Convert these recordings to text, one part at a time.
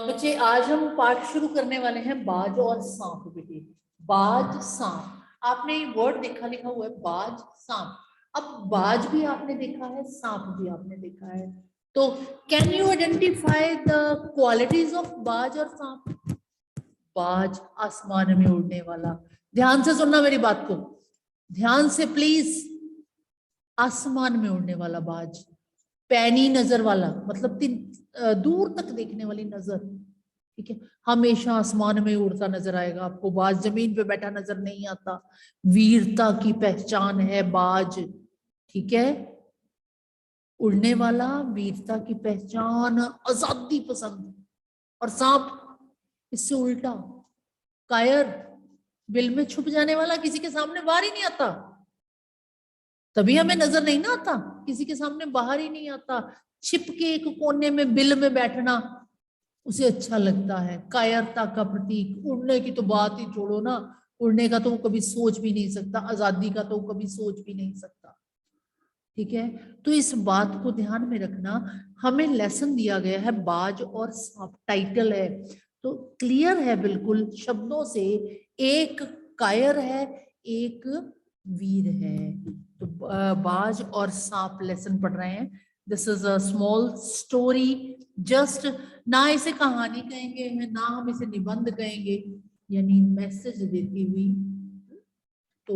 बच्चे आज हम पाठ शुरू करने वाले हैं बाज और सांप बेटे। बाज सांप, आपने वर्ड देखा लिखा हुआ है बाज सांप। अब बाज भी आपने देखा है, सांप भी आपने देखा है, तो can you identify the qualities of बाज और सांप? बाज आसमान में उड़ने वाला, ध्यान से सुनना मेरी बात को, ध्यान से प्लीज। आसमान में उड़ने वाला बाज, पैनी नजर वाला, मतलब दूर तक देखने वाली नजर, ठीक है, हमेशा आसमान में उड़ता नजर आएगा आपको। बाज जमीन पे बैठा नजर नहीं आता। वीरता की पहचान है बाज, ठीक है, उड़ने वाला, वीरता की पहचान, आजादी पसंद। और सांप इससे उल्टा, कायर, बिल में छुप जाने वाला, किसी के सामने बाहर ही नहीं आता, तभी हमें नजर नहीं ना आता, किसी के सामने बाहर ही नहीं आता। छिप के एक कोने में बिल में बैठना उसे अच्छा लगता है, कायरता का प्रतीक। उड़ने की तो बात ही छोड़ो ना, उड़ने का तो वो कभी सोच भी नहीं सकता, आजादी का तो वो कभी सोच भी नहीं सकता, ठीक है। तो इस बात को ध्यान में रखना, हमें लेसन दिया गया है बाज और सांप, टाइटल है तो क्लियर है बिल्कुल शब्दों से, एक कायर है, एक वीर है। तो बाज और सांप लेसन पढ़ रहे हैं। This is a small story, just, ना इसे कहानी कहेंगे ना हम इसे निबंध कहेंगे, यानी मैसेज देती हुई। तो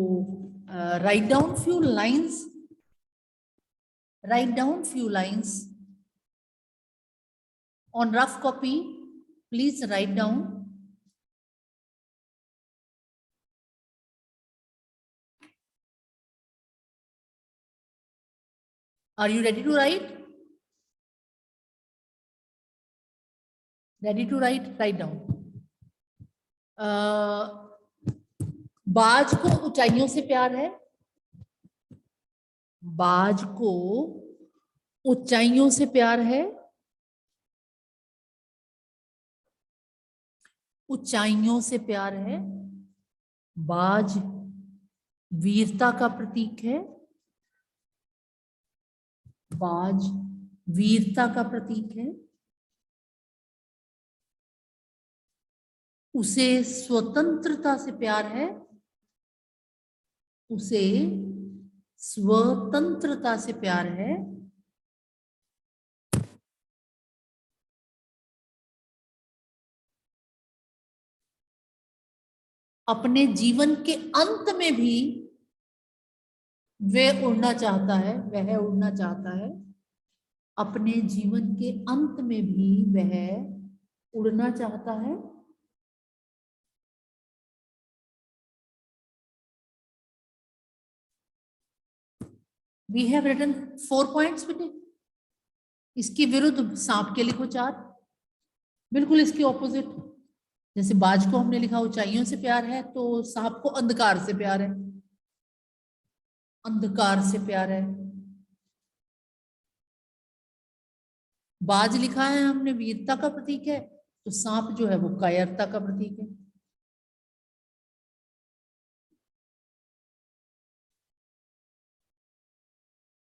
write down few lines, write down few lines on rough copy, please write down. Are you ready to write? Ready to write? Write down. बाज को ऊंचाइयों से प्यार है, बाज को ऊंचाइयों से प्यार है, ऊंचाइयों से प्यार है। बाज वीरता का प्रतीक है, बाज वीरता का प्रतीक है। उसे स्वतंत्रता से प्यार है, उसे स्वतंत्रता से प्यार है। अपने जीवन के अंत में भी वह उड़ना चाहता है, वह उड़ना चाहता है, अपने जीवन के अंत में भी वह उड़ना चाहता है। We have written 4 points बेटे। इसके विरुद्ध सांप के लिखो 4, बिल्कुल इसके ऑपोजिट। जैसे बाज को हमने लिखा ऊंचाइयों से प्यार है, तो सांप को अंधकार से प्यार है, अंधकार से प्यार है। बाज लिखा है हमने वीरता का प्रतीक है, तो सांप जो है वो कायरता का प्रतीक है।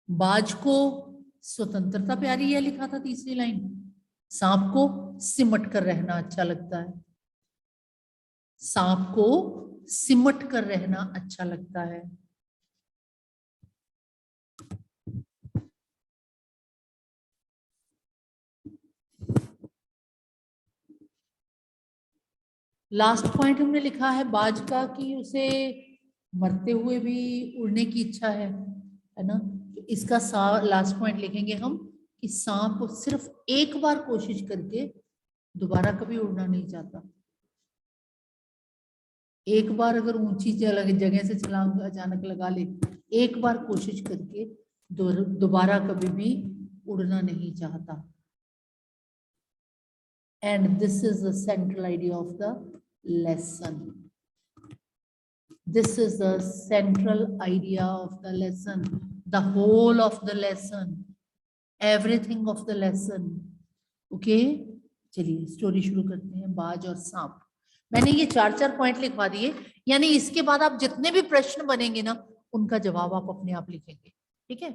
बाज को स्वतंत्रता प्यारी है लिखा था तीसरी लाइन, सांप को सिमट कर रहना अच्छा लगता है, सांप को सिमट कर रहना अच्छा लगता है। लास्ट पॉइंट हमने लिखा है बाज का कि उसे मरते हुए भी उड़ने की इच्छा है ना। तो इसका लास्ट पॉइंट लिखेंगे हम कि सांप सिर्फ एक बार कोशिश करके दोबारा कभी उड़ना नहीं चाहता। एक बार अगर ऊंची जगह से छलांग अचानक लगा ले, एक बार कोशिश करके दोबारा कभी भी उड़ना नहीं चाहता। And this is the central idea of the lesson. This is the central idea of the lesson, the whole of the lesson, everything of the lesson. Okay? चलिए स्टोरी शुरू करते हैं, बाज और सांप। मैंने ये 4 पॉइंट लिखवा दिए, यानी इसके बाद आप जितने भी प्रश्न बनेंगे ना, उनका जवाब आप अपने आप लिखेंगे, ठीक है।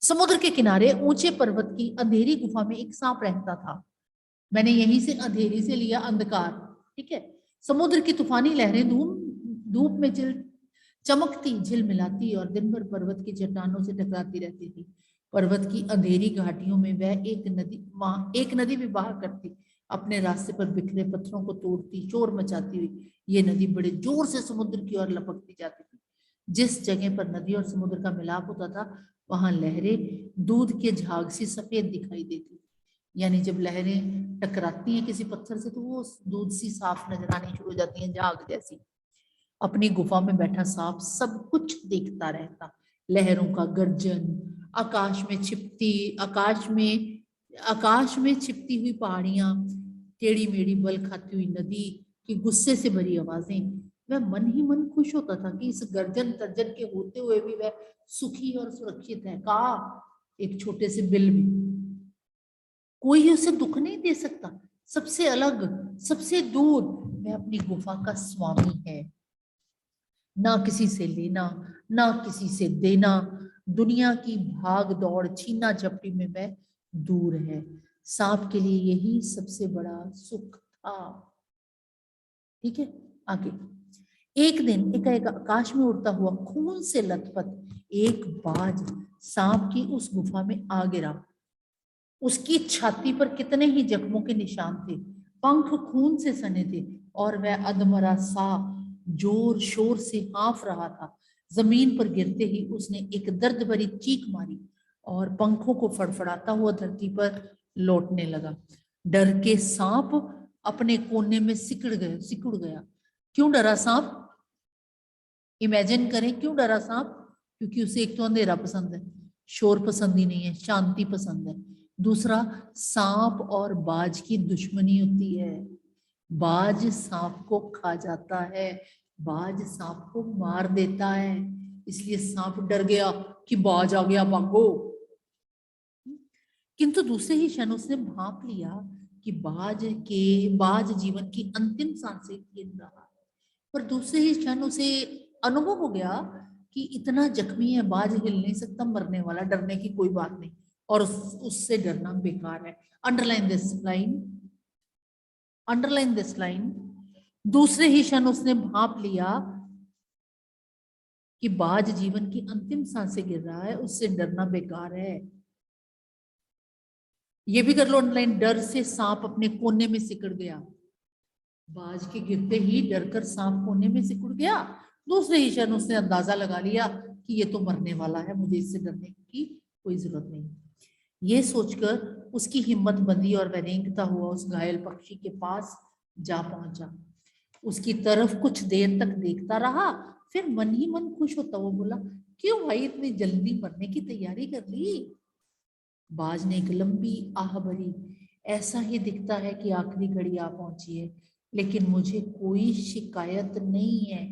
समुद्र के किनारे ऊंचे पर्वत की अंधेरी गुफा में एक सांप रहता था। मैंने यहीं से अंधेरी से लिया अंधकार, ठीक है। समुद्र की तूफानी लहरें धूप में चमकती झिलमिलाती और दिन भर पर्वत की चट्टानों से टकराती रहती थी। पर्वत की अंधेरी घाटियों में वह एक नदी भी बहा करती, अपने रास्ते पर बिखरे पत्थरों को तोड़ती, शोर मचाती हुई ये नदी बड़े जोर से समुद्र की ओर लपकती जाती थी। जिस जगह पर नदी और समुद्र का मिलाप होता था वहां लहरें दूध के झाग सी सफेद दिखाई देती। यानी जब लहरें टकराती हैं किसी पत्थर से तो वो दूध सी साफ नजर आनी शुरू हो जाती हैं, झाग जैसी। अपनी गुफा में बैठा सांप सब कुछ देखता रहता, लहरों का गर्जन, आकाश में छिपती हुई पहाड़ियां, टेढ़ी मेढ़ी बल खाती हुई नदी की गुस्से से भरी आवाजें। वह मन ही मन खुश होता था कि इस गर्जन तर्जन के होते हुए भी वह सुखी और सुरक्षित है। कहा एक छोटे से बिल में, कोई उसे दुख नहीं दे सकता। सबसे अलग, सबसे दूर वह अपनी गुफा का स्वामी है। ना किसी से लेना, ना किसी से देना। दुनिया की भाग दौड़, छीना झपटी में वह दूर है। सांप के लिए यही सबसे बड़ा सुख था। ठीक है, आगे। एक दिन एकाएक आकाश में उड़ता हुआ खून से लथपथ एक बाज सांप की उस गुफा में आ गिरा। उसकी छाती पर कितने ही जख्मों के निशान थे, पंख खून से सने थे और वह अधमरा सा जोर शोर से हाँफ रहा था। जमीन पर गिरते ही उसने एक दर्द भरी चीख मारी और पंखों को फड़फड़ाता हुआ धरती पर लौटने लगा। डर के सांप अपने कोने में सिकुड़ गया। क्यों डरा सांप? इमेजिन करें, क्यों डरा सांप? क्योंकि उसे एक तो अंधेरा पसंद है, शोर पसंद ही नहीं है, शांति पसंद है। दूसरा, सांप और बाज की दुश्मनी होती है। बाज सांप को खा जाता है, बाज सांप को मार देता है। इसलिए सांप डर गया कि बाज आ गया, भागो। किंतु दूसरे ही क्षण उसने भांप लिया कि बाज जीवन की अंतिम सांसें गिन रहा है। पर दूसरे ही क्षण उसे अनुभव हो गया कि इतना जख्मी है, बाज हिल नहीं सकता, मरने वाला, डरने की कोई बात नहीं, और उससे डरना बेकार है। Underline this line, underline this line. दूसरे ही क्षण उसने भांप लिया कि बाज जीवन की अंतिम सांसें गिर रहा है, उससे डरना बेकार है। ये भी कर लो अंडरलाइन। डर से सांप अपने कोने में सिकुड़ गया। बाज के गिरते ही डरकर सांप कोने में सिकुड़ गया। दूसरे ही क्षण उसने अंदाजा लगा लिया कि ये तो मरने वाला है, मुझे इससे डरने की कोई जरूरत नहीं। ये सोचकर उसकी हिम्मत बंधी और वह रेंगता हुआ उस घायल पक्षी के पास जा पहुंचा। उसकी तरफ कुछ देर तक देखता रहा, फिर मन ही मन खुश होता हुआ बोला, क्यों भाई इतनी जल्दी मरने की तैयारी कर ली? बाज ने एक लंबी आह भरी, ऐसा ही दिखता है कि आखिरी घड़ी आ पहुंची है, लेकिन मुझे कोई शिकायत नहीं है।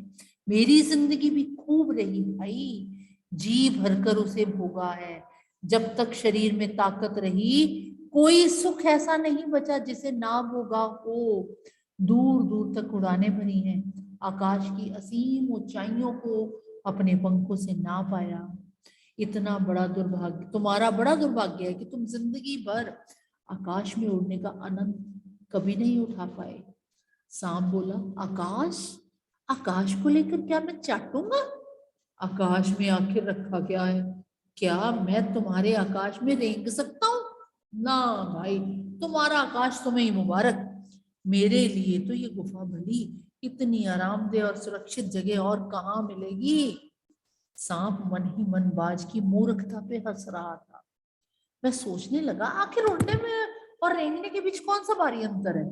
मेरी जिंदगी भी खूब रही भाई, जी भरकर उसे भोगा है। जब तक शरीर में ताकत रही कोई सुख ऐसा नहीं बचा जिसे ना भोगा हो। दूर दूर तक उड़ाने भरी हैं, आकाश की असीम ऊंचाइयों को अपने पंखों से ना पाया। इतना बड़ा दुर्भाग्य, तुम्हारा बड़ा दुर्भाग्य है कि तुम जिंदगी भर आकाश में उड़ने का आनंद कभी नहीं उठा पाए। सांप बोला, आकाश? आकाश को लेकर क्या मैं चाटूंगा? आकाश में आखिर रखा क्या है? क्या मैं तुम्हारे आकाश में रेंग सकता हूँ? ना भाई, तुम्हारा आकाश तुम्हें ही मुबारक। मेरे लिए तो ये गुफा भली, इतनी आरामदेह और सुरक्षित जगह और कहाँ मिलेगी। सांप मन ही मन बाज की मूर्खता पे हंस रहा था। मैं सोचने लगा, आखिर उड़ने में और रेंगने के बीच कौन सा भारी अंतर है?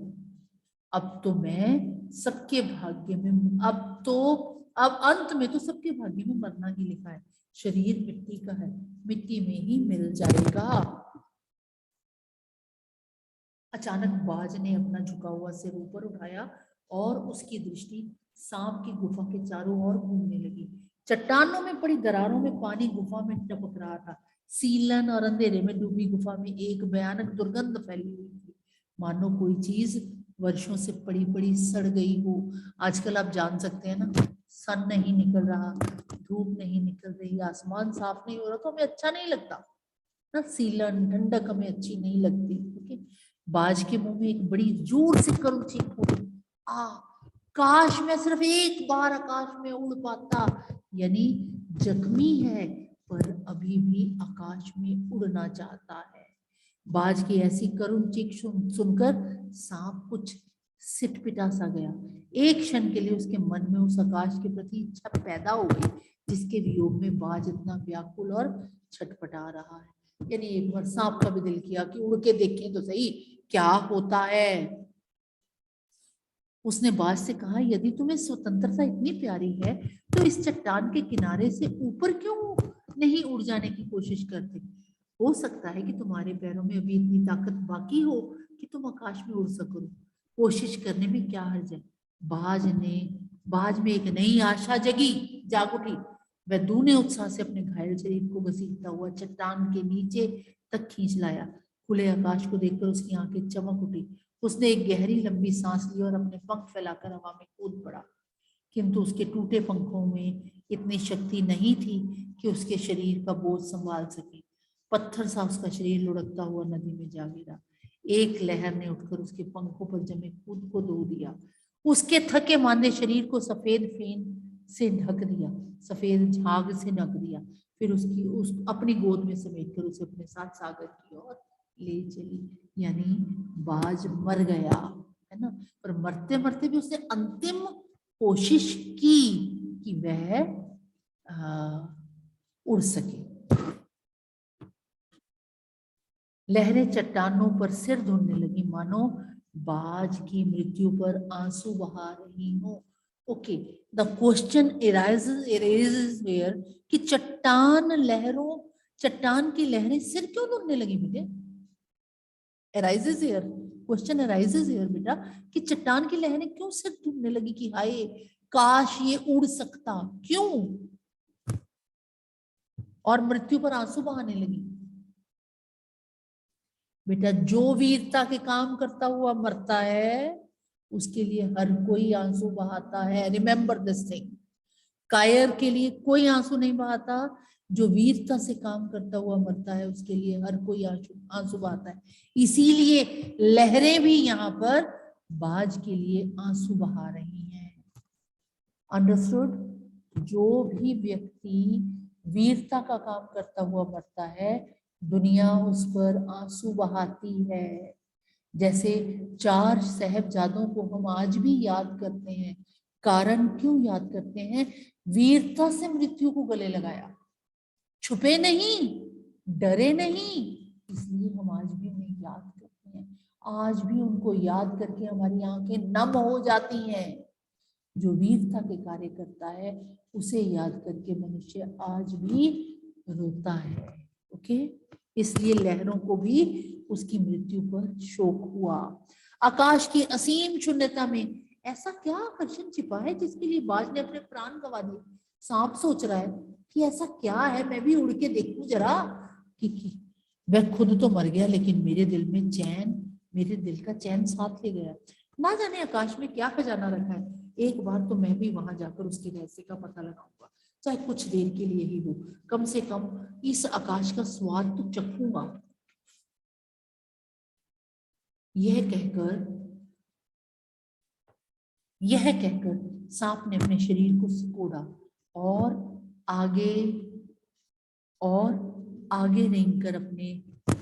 अब तो मैं सबके भाग्य में, अब अंत में तो सबके भाग्य में मरना ही लिखा है। शरीर मिट्टी का है, मिट्टी में ही मिल जाएगा। अचानक बाज ने अपना झुका हुआ सिर ऊपर उठाया और उसकी दृष्टि सांप की गुफा के चारों ओर घूमने लगी। चट्टानों में पड़ी दरारों में पानी गुफा में टपक रहा था। सीलन और अंधेरे में डूबी गुफा में एक भयानक दुर्गंध फैली हुई थी, मानो कोई चीज वर्षों से पड़ी पड़ी सड़ गई हो। आजकल आप जान सकते हैं ना, सन नहीं निकल रहा, धूप नहीं निकल रही, आसमान साफ नहीं हो रहा, तो हमें अच्छा नहीं लगता। ना, सीलन ठंडक हमें अच्छी नहीं लगती। ओके, बाज के मुंह में एक बड़ी जोर से कड़ू चीख फूटी। काश मैं सिर्फ एक बार आकाश में उड़ पाता, यानी जख्मी है पर अभी भी आकाश में उड़ना चाहता है। बाज की ऐसी करुण चीख सुनकर सांप कुछ सिटपिटा सा गया। एक क्षण के लिए उसके मन में उस आकाश के प्रति इच्छा पैदा हो गई जिसके वियोग में बाज इतना व्याकुल और छटपटा रहा है। यानी एक बार सांप का भी दिल किया कि उड़ के देखें तो सही क्या होता है। उसने बाज से कहा, यदि तुम्हें स्वतंत्रता इतनी प्यारी है तो इस चट्टान के किनारे से ऊपर क्यों नहीं उड़ जाने की कोशिश करते? हो सकता है कि तुम्हारे पैरों में अभी इतनी ताकत बाकी हो कि तुम आकाश में उड़ सको। कोशिश करने में क्या हर्ज है? बाज में एक नई आशा जाग उठी। वह दूने उत्साह से अपने घायल शरीर को घसीटता हुआ चट्टान के नीचे तक खींच लाया। खुले आकाश को देखकर उसकी आंखें चमक उठी। उसने एक गहरी लंबी सांस ली और अपने पंख फैलाकर हवा में कूद पड़ा, किंतु उसके टूटे पंखों में इतनी शक्ति नहीं थी कि उसके शरीर का बोझ संभाल सके। पत्थर सा उसका शरीर लुढ़कता हुआ नदी में जा गिरा। एक लहर ने उठकर उसके पंखों पर जमे कूद को धो दिया, उसके थके मांदे शरीर को सफेद फेन से ढक दिया, सफेद झाग से ढक दिया। फिर उस अपनी गोद में समेटकर उसे अपने साथ सागर की ओर ले चली। यानी बाज मर गया है ना, पर मरते मरते भी उसने अंतिम कोशिश की कि वह उड़ सके। लहरें चट्टानों पर सिर धुनने लगी, मानो बाज की मृत्यु पर आंसू बहा रही हो। Okay, the question arises here कि चट्टान की लहरें सिर क्यों धुनने लगी बेटे? arises here, question arises here बेटा कि चट्टान की लहरें क्यों सिर धुनने लगी कि हाय काश ये उड़ सकता, क्यों? और मृत्यु पर आंसू बहाने लगी। बेटा जो वीरता के काम करता हुआ मरता है उसके लिए हर कोई आंसू बहाता है। रिमेंबर दिस थिंग, कायर के लिए कोई आंसू नहीं बहाता, जो वीरता से काम करता हुआ मरता है उसके लिए हर कोई आंसू बहाता है। इसीलिए लहरें भी यहाँ पर बाज के लिए आंसू बहा रही हैं। अंडरस्टूड? जो भी व्यक्ति वीरता का काम करता हुआ मरता है दुनिया उस पर आंसू बहाती है। जैसे 4 साहिबजादों को हम आज भी याद करते हैं। कारण क्यों याद करते हैं? वीरता से मृत्यु को गले लगाया, छुपे नहीं, डरे नहीं, इसलिए हम आज भी उन्हें याद करते हैं। आज भी उनको याद करके हमारी आंखें नम हो जाती हैं। जो वीरता के कार्य करता है उसे याद करके मनुष्य आज भी रोता है। ओके, इसलिए लहरों को भी उसकी मृत्यु पर शोक हुआ। आकाश की असीम शून्यता में ऐसा क्या आकर्षण छिपा है जिसके लिए बाज ने अपने प्राण गंवा दिए? सांप सोच रहा है कि ऐसा क्या है, मैं भी उड़ के देखूं जरा कि वह खुद तो मर गया लेकिन मेरे दिल का चैन साथ ले गया। ना जाने आकाश में क्या खजाना रखा है। एक बार तो मैं भी वहां जाकर उसके रहस्य का पता लगाऊंगा, चाहे कुछ देर के लिए ही हो, कम से कम इस आकाश का स्वाद तो चखूंगा। यह कहकर सांप ने अपने शरीर को सिकोड़ा और आगे रेंगकर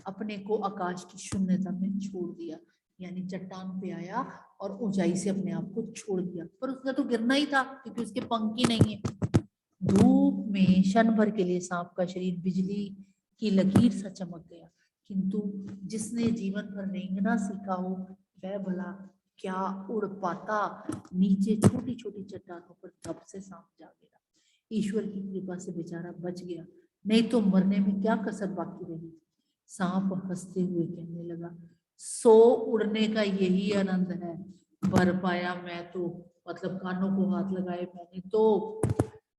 अपने को आकाश की शून्यता में छोड़ दिया। यानी चट्टान पे आया और ऊंचाई से अपने आप को छोड़ दिया, पर उसने तो गिरना ही था क्योंकि उसके पंख ही नहीं है। धूप में क्षण भर के लिए सांप का शरीर बिजली की लकीर सा चमक गया, किंतु जिसने जीवन भर रेंगना सीखा हो वह भला क्या उड़ पाता। नीचे छोटी छोटी चट्टानों पर धप से सांप जा गिरा। ईश्वर की कृपा से बेचारा बच गया, नहीं तो मरने में क्या कसर बाकी रही। सांप हंसते हुए कहने लगा, सो उड़ने का यही आनंद है। भर पाया मैं तो, मतलब कानों को हाथ लगाए मैंने तो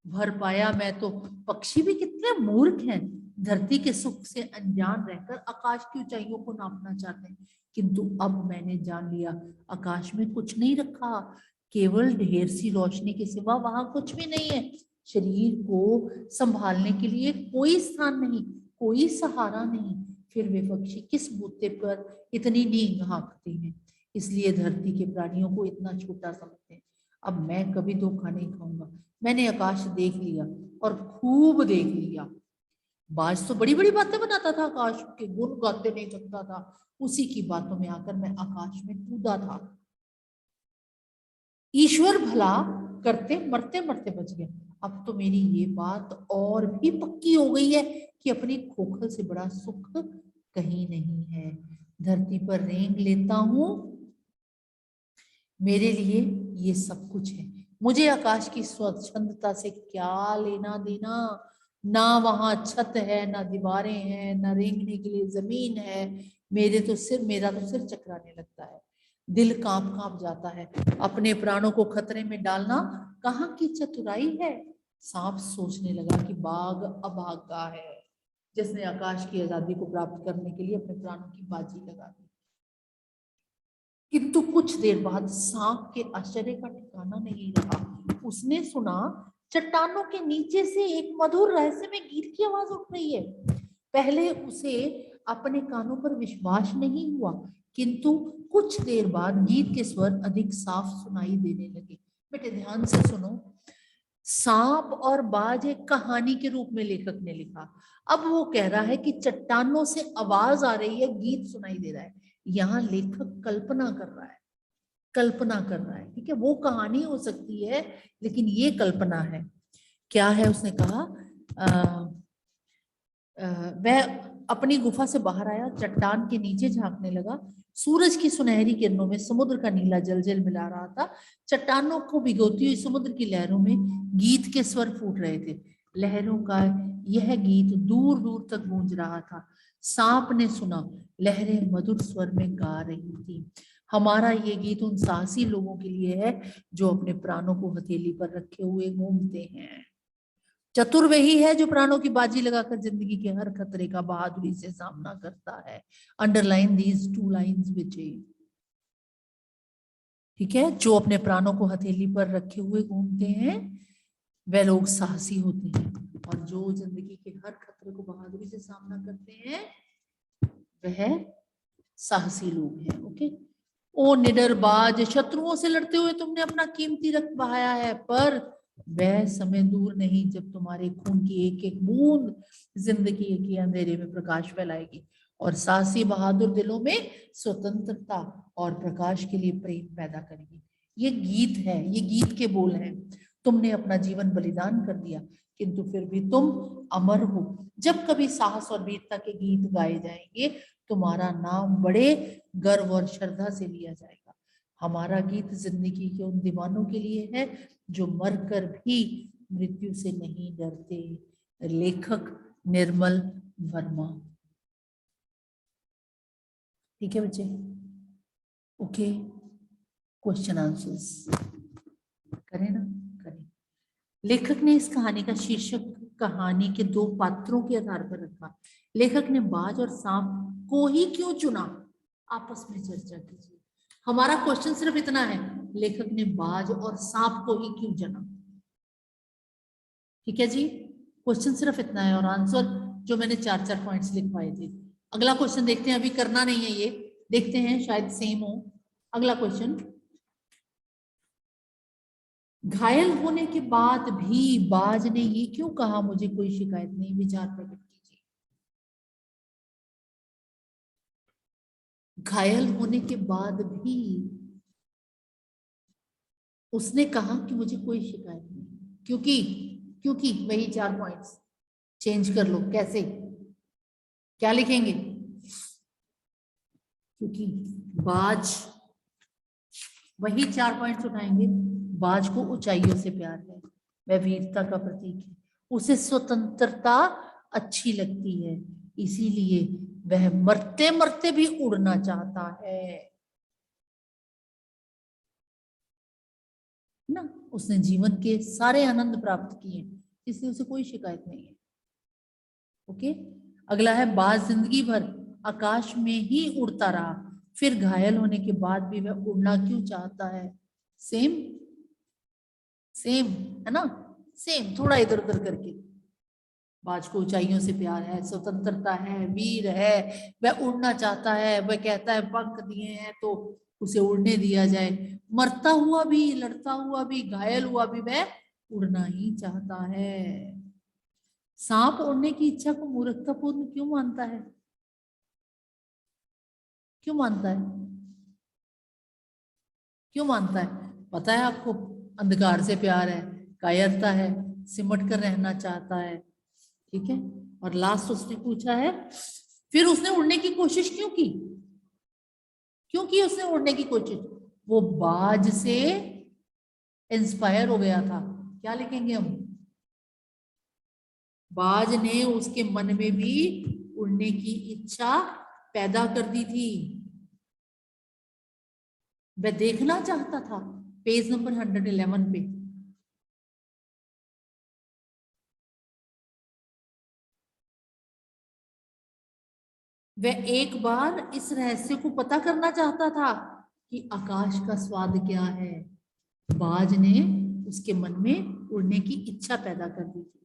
भर पाया मैं तो। पक्षी भी कितने मूर्ख हैं, धरती के सुख से अनजान रहकर आकाश की ऊंचाइयों को नापना चाहते हैं, किंतु अब मैंने जान लिया आकाश में कुछ नहीं रखा, केवल ढेर सी रोशनी के सिवा वहां कुछ भी नहीं है। शरीर को संभालने के लिए कोई स्थान नहीं, कोई सहारा नहीं, फिर वे पक्षी किस बूते पर इतनी नींद हाँकते हैं, इसलिए धरती के प्राणियों को इतना छोटा समझते हैं। अब मैं कभी धोखा नहीं खाऊंगा, मैंने आकाश देख लिया और खूब देख लिया। बाज तो बड़ी बड़ी बातें बनाता था, आकाश के गुण गाते नहीं थकता था, उसी की बातों में आकर मैं आकाश में कूदा था। ईश्वर भला करते मरते मरते बच गया। अब तो मेरी ये बात और भी पक्की हो गई है कि अपनी खोखल से बड़ा सुख कहीं नहीं है। धरती पर रेंग लेता हूं, मेरे लिए ये सब कुछ है। मुझे आकाश की स्वच्छंदता से क्या लेना देना। ना वहां छत है, ना दीवारें हैं, ना रेंगने के लिए जमीन है। मेरा तो सिर चकराने लगता है, दिल कांप कांप जाता है। अपने प्राणों को खतरे में डालना कहाँ की चतुराई है। सांप सोचने लगा कि बाघ अभागा है, जिसने आकाश की आजादी को प्राप्त करने के लिए अपने प्राणों की बाजी लगा दी। किंतु कुछ देर बाद सांप के आश्चर्य का ठिकाना नहीं रहा। उसने सुना चट्टानों के नीचे से एक मधुर रहस्यमय गीत की आवाज उठ रही है। पहले उसे अपने कानों पर विश्वास नहीं हुआ, किंतु कुछ देर बाद गीत के स्वर अधिक साफ सुनाई देने लगे। बेटे ध्यान से सुनो, सांप और बाज एक कहानी के रूप में लेखक ने लिखा। अब वो कह रहा है कि चट्टानों से आवाज आ रही है, गीत सुनाई दे रहा है। यहाँ लेखक कल्पना कर रहा है, कल्पना कर रहा है, ठीक है। वो कहानी हो सकती है, लेकिन ये कल्पना है। क्या है उसने कहा, वह अपनी गुफा से बाहर आया, चट्टान के नीचे झांकने लगा। सूरज की सुनहरी किरणों में समुद्र का नीला जल मिला रहा था। चट्टानों को भिगोती हुई समुद्र की लहरों में गीत के स्वर फूट रहे थे। लहरों का यह गीत दूर दूर तक गूंज रहा था। सांप ने सुना, लहरें मधुर स्वर में गा रही थी। हमारा ये गीत उन साहसी लोगों के लिए है जो अपने प्राणों को हथेली पर रखे हुए घूमते हैं। चतुर वही है जो प्राणों की बाजी लगाकर जिंदगी के हर खतरे का बहादुरी से सामना करता है। अंडरलाइन दीज टू लाइंस विजय, ठीक है। जो अपने प्राणों को हथेली पर रखे हुए घूमते हैं वे लोग साहसी होते हैं, और जो जिंदगी के हर खतरे को बहादुरी से सामना करते हैं वह साहसी लोग हैं। ओके। ओ निडर बाज, शत्रुओं से लड़ते हुए तुमने अपना कीमती रक्त बहाया है, पर वह समय दूर नहीं जब तुम्हारे खून की एक एक बूंद जिंदगी के अंधेरे में प्रकाश फैलाएगी और साहसी बहादुर दिलों में स्वतंत्रता और प्रकाश के लिए प्रेम पैदा करेगी। ये गीत है, ये गीत के बोल हैं। तुमने अपना जीवन बलिदान कर दिया, किंतु फिर भी तुम अमर हो। जब कभी साहस और वीरता के गीत गाए जाएंगे, तुम्हारा नाम बड़े गर्व और श्रद्धा से लिया जाएगा। हमारा गीत जिंदगी के उन दीवानों के लिए है जो मरकर भी मृत्यु से नहीं डरते। लेखक निर्मल वर्मा। ठीक है बच्चे, ओके। क्वेश्चन आंसर्स करें ना, करें। लेखक ने इस कहानी का शीर्षक कहानी के दो पात्रों के आधार पर रखा। लेखक ने बाज और सांप को ही क्यों चुना, आपस में चर्चा कीजिए। हमारा क्वेश्चन सिर्फ इतना है, लेखक ने बाज और सांप को ही क्यों चुना। ठीक है जी, क्वेश्चन सिर्फ इतना है और आंसर जो मैंने 4-4 पॉइंट्स लिख पाए थे। अगला क्वेश्चन देखते हैं, अभी करना नहीं है ये, देखते हैं शायद सेम हो। अगला क्वेश्चन, घायल होने के बाद भी बाज ने ये क्यों कहा मुझे कोई शिकायत नहीं, विचार प्रकट कीजिए। घायल होने के बाद भी उसने कहा कि मुझे कोई शिकायत नहीं, क्योंकि वही 4 पॉइंट्स चेंज कर लो। कैसे, क्या लिखेंगे, क्योंकि बाज, वही 4 पॉइंट्स उठाएंगे। बाज को ऊंचाइयों से प्यार है, वह वीरता का प्रतीक है, उसे स्वतंत्रता अच्छी लगती है, इसीलिए वह मरते मरते भी उड़ना चाहता है ना। उसने जीवन के सारे आनंद प्राप्त किए, इसलिए उसे कोई शिकायत नहीं है। ओके। अगला है, बाज जिंदगी भर आकाश में ही उड़ता रहा, फिर घायल होने के बाद भी वह उड़ना क्यों चाहता है। सेम सेम है ना, सेम, थोड़ा इधर उधर करके। बाज को ऊंचाइयों से प्यार है, स्वतंत्रता है, वीर है, वह उड़ना चाहता है, वह कहता है पंख दिए हैं तो उसे उड़ने दिया जाए। मरता हुआ भी, लड़ता हुआ भी, घायल हुआ भी वह उड़ना ही चाहता है। सांप उड़ने की इच्छा को मूर्खतापूर्ण क्यों मानता है? क्यों मानता है? क्यों मानता है? पता है आपको? अंधकार से प्यार है, कायरता है, सिमट कर रहना चाहता है। ठीक है। और लास्ट उसने पूछा है, फिर उसने उड़ने की कोशिश क्यों की? क्यों की उसने उड़ने की कोशिश? वो बाज से इंस्पायर हो गया था। क्या लिखेंगे हम? बाज ने उसके मन में भी उड़ने की इच्छा पैदा कर दी थी। वह देखना चाहता था। पेज नंबर 111 पे। वह एक बार इस रहस्य को पता करना चाहता था कि आकाश का स्वाद क्या है। बाज ने उसके मन में उड़ने की इच्छा पैदा कर दी थी।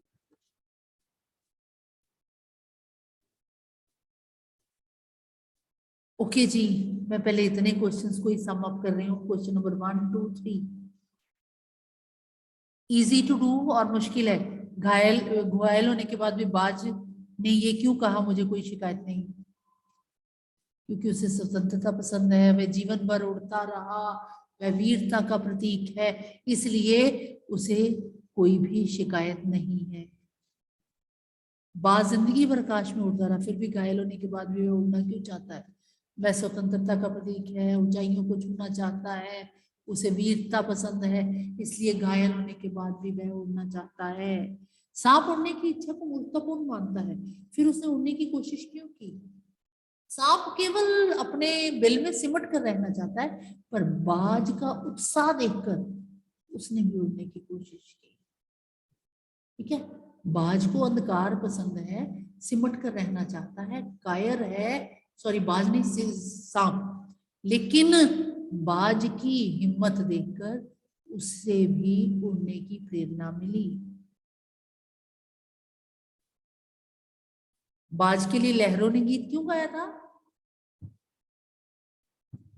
ओके जी, मैं पहले इतने क्वेश्चंस को ही सम अप कर रही हूँ। Question number 1, 2, 3 easy to do और मुश्किल है। घायल होने के बाद भी बाज ने ये क्यों कहा, मुझे कोई शिकायत नहीं, क्योंकि उसे स्वतंत्रता पसंद है, वह जीवन भर उड़ता रहा, वह वीरता का प्रतीक है, इसलिए उसे कोई भी शिकायत नहीं है। बाज जिंदगी भर आकाश में उड़ता रहा, फिर भी घायल होने के बाद भी वह उड़ना क्यों चाहता है? वह स्वतंत्रता का प्रतीक है, ऊंचाइयों को छूना चाहता है, उसे वीरता पसंद है, इसलिए घायल होने के बाद भी वह उड़ना चाहता है। सांप उड़ने की इच्छा को महत्वपूर्ण मानता है, फिर उसने उड़ने की कोशिश क्यों की? सांप केवल अपने बिल में सिमट कर रहना चाहता है, पर बाज का उत्साह देखकर उसने भी उड़ने की कोशिश की। ठीक है। बाज को अंधकार पसंद है, सिमट कर रहना चाहता है, कायर है, सॉरी बाज नहीं, सांप। लेकिन बाज की हिम्मत देखकर उससे भी उड़ने की प्रेरणा मिली। बाज के लिए लहरों ने गीत क्यों गाया था?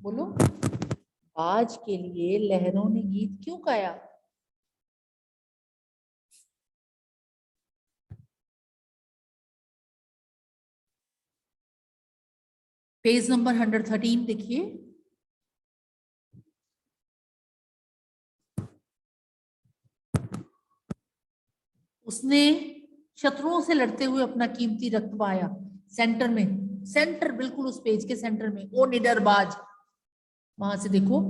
बोलो। बाज के लिए लहरों ने गीत क्यों गाया? पेज नंबर 113 देखिए। उसने शत्रुओं से लड़ते हुए अपना कीमती रक्त बहाया। सेंटर में, सेंटर बिल्कुल उस पेज के सेंटर में, ओ निडर बाज, वहां से देखो।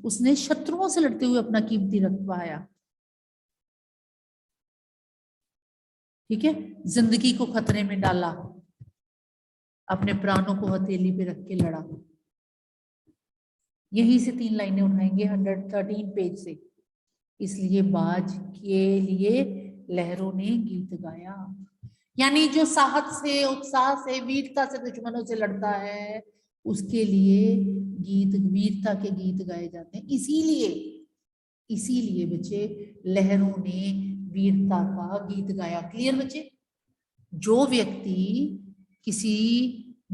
उसने शत्रुओं से लड़ते हुए अपना कीमती रक्त बहाया। ठीक है। जिंदगी को खतरे में डाला, अपने प्राणों को हथेली पे रख के लड़ा। यहीं से 3 लाइनें उठाएंगे 113 पेज से। इसलिए बाज के लिए लहरों ने गीत गाया। यानी जो साहस से, उत्साह से, वीरता से दुश्मनों से लड़ता है, उसके लिए गीत, वीरता के गीत गाए जाते हैं। इसीलिए, इसीलिए बच्चे, लहरों ने वीरता का गीत गाया। क्लियर बच्चे? जो व्यक्ति किसी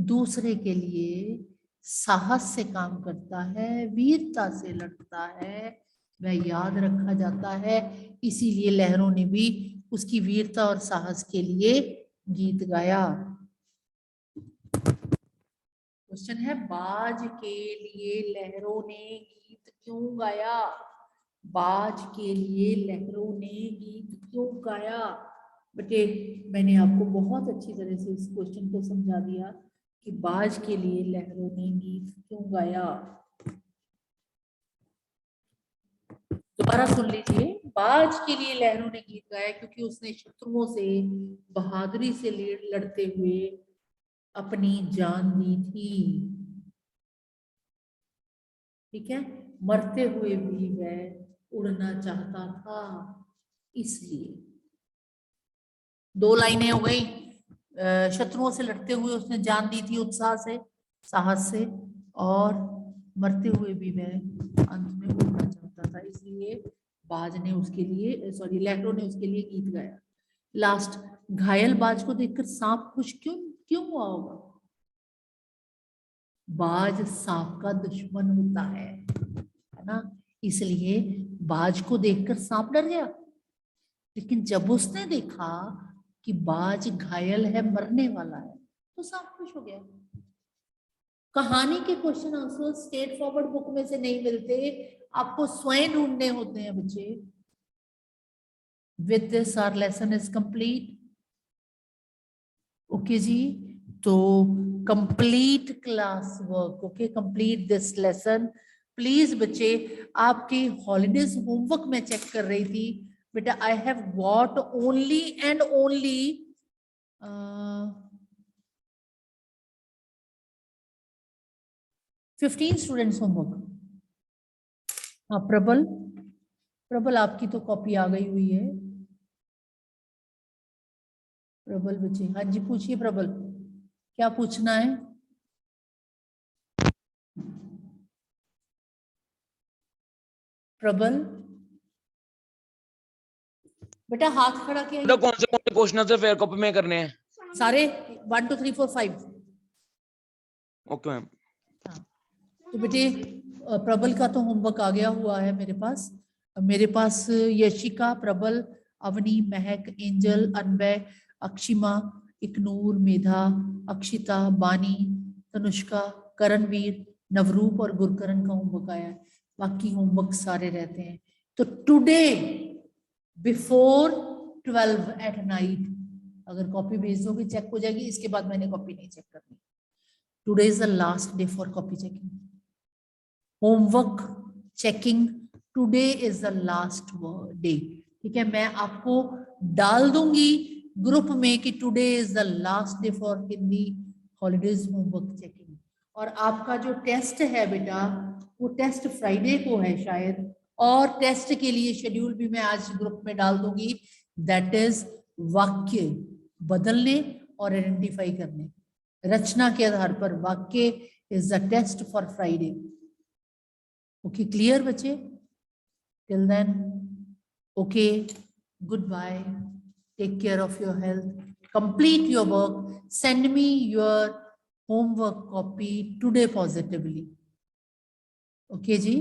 दूसरे के लिए साहस से काम करता है, वीरता से लड़ता है, वह याद रखा जाता है। इसीलिए लहरों ने भी उसकी वीरता और साहस के लिए गीत गाया। क्वेश्चन है, बाज के लिए लहरों ने गीत क्यों गाया? बाज के लिए लहरों ने गीत क्यों गाया? बेटे, मैंने आपको बहुत अच्छी तरह से इस क्वेश्चन को समझा दिया कि बाज के लिए लहरों ने गीत क्यों गाया। दोबारा सुन लीजिए। बाज के लिए लहरों ने गीत गाया क्योंकि उसने शत्रुओं से बहादुरी से लड़ते हुए अपनी जान दी थी। ठीक है। मरते हुए भी वह उड़ना चाहता था, इसलिए। 2 लाइनें हो गई। शत्रुओं से लड़ते हुए उसने जान दी थी, उत्साह से, साहस से, और मरते हुए भी वह अंत में उड़ना चाहता था, इसलिए बाज ने उसके लिए, सॉरी लहरों ने उसके लिए गीत गाया। लास्ट, घायल बाज को देखकर सांप खुश क्यों क्यों हुआ होगा? बाज सांप का दुश्मन होता है ना, इसलिए बाज को देखकर सांप डर गया। लेकिन जब उसने देखा कि बाज घायल है, मरने वाला है, तो सांप खुश हो गया। कहानी के question answer straight forward book में से नहीं मिलते, आपको स्वयं ढूंढने होते हैं बच्चे। With this our lesson is complete. Okay जी, तो complete class work, okay, complete this lesson please. बच्चे आपके हॉलीडेज होमवर्क में चेक कर रही थी बेटा, I have got only and only 15 students homework. हाँ प्रबल, प्रबल आपकी तो कॉपी आ गई हुई है। प्रबल बच्चे, हाँ जी पूछिए प्रबल, क्या पूछना है? प्रबल बेटा हाथ खड़ा किया। तो कौन से क्वेश्चन से फेयर कॉपी में करने हैं? सारे 1 2 3 4 5। Okay ma'am. तो बेटे प्रबल का तो होमवर्क आ गया हुआ है मेरे पास। मेरे पास यशिका, प्रबल, अवनी, महक, एंजल, अनवय, अक्षिमा, इकनूर, मेधा, अक्षिता, बानी, तनुष्का, करणवीर, नवरूप और गुरकरण का होमवर्क आया है। बाकी होमवर्क सारे रहते हैं। तो टुडे बिफोर 12 एट नाइट अगर कॉपी भेज दोगे चेक हो जाएगी, इसके बाद मैंने कॉपी नहीं चेक करनी। Today is the last day for copy checking, homework checking. Today is the last day, ठीक है। मैं आपको डाल दूंगी ग्रुप में कि today is the last day for Hindi holidays homework checking. और आपका जो टेस्ट है बेटा, वो टेस्ट फ्राइडे को है शायद, और टेस्ट के लिए शेड्यूल भी मैं आज ग्रुप में डाल दूंगी। दैट इज वाक्य बदलने और आइडेंटिफाई करने, रचना के आधार पर वाक्य is the test for Friday. Okay, clear बच्चे? Till then, okay, goodbye. Take care of your health. Complete your work. Send me your homework copy today positively. Okay ji?